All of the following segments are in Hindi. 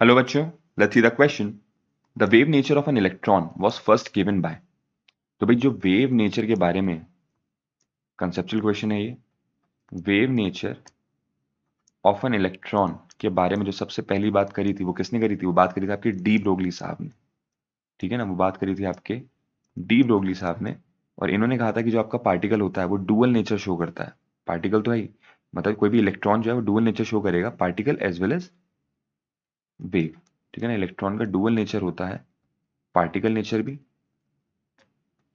हेलो बच्चों, let's see the question. The wave nature of an electron was first given by. तो भाई जो वेव नेचर के बारे में कंसेप्चुअल क्वेश्चन है ये। Wave nature of an electron के बारे में जो सबसे पहली बात करी थी वो किसने करी थी? वो बात करी थी आपके डी ब्रोगली साहब ने। ठीक है ना, वो बात करी थी आपके डी ब्रोगली साहब ने। और इन्होंने कहा था कि जो आपका पार्टिकल होता है वो डुअल नेचर शो करता है। पार्टिकल तो है ही, मतलब कोई भी इलेक्ट्रॉन जो है वो डुअल नेचर शो करेगा, particle as well as wave. ठीक है ना, इलेक्ट्रॉन का डुअल नेचर होता है, पार्टिकल नेचर भी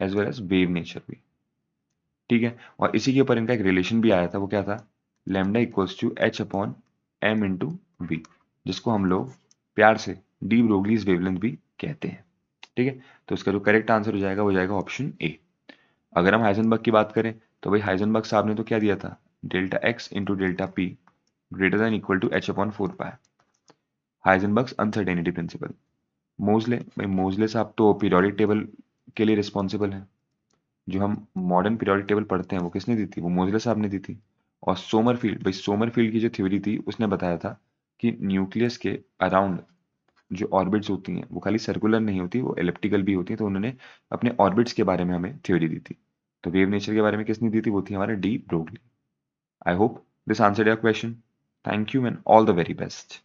as well as wave nature भी। ठीक है, और इसी के ऊपर इनका एक रिलेशन भी आया था। वो क्या था? Lambda equals to h upon m into v, जिसको हम लोग प्यार से डी ब्रोगलीज वेवलेंथ भी कहते हैं। ठीक है, तो इसका जो करेक्ट आंसर हो जाएगा वो जाएगा ऑप्शन ए। अगर हम हाइजेनबर्ग की बात करें तो भाई हाइजेनबर्ग साहब ने तो क्या दिया था? Delta x into delta p greater than equal to h upon 4 pi. Heisenberg's uncertainty principle. Moseley, भाई मोजले साहब तो पीरियोडिक टेबल के लिए रिस्पॉन्सिबल हैं। जो हम मॉडर्न पीरियोडिक टेबल पढ़ते हैं वो किसने दी थी? वो मोजले साहब ने दी थी। और सोमरफील्ड, भाई सोमरफील्ड की जो थ्योरी थी उसने बताया था कि न्यूक्लियस के अराउंड जो ऑर्बिट्स होती हैं वो खाली सर्कुलर नहीं होती, वो एलिप्टिकल भी होती हैं। तो उन्होंने अपने ऑर्बिट्स के बारे में हमें थ्योरी दी थी। तो वेव नेचर के बारे में किसने दी थी? वो थी हमारा de Broglie. I hope this answered your question. Thank you and all the very best.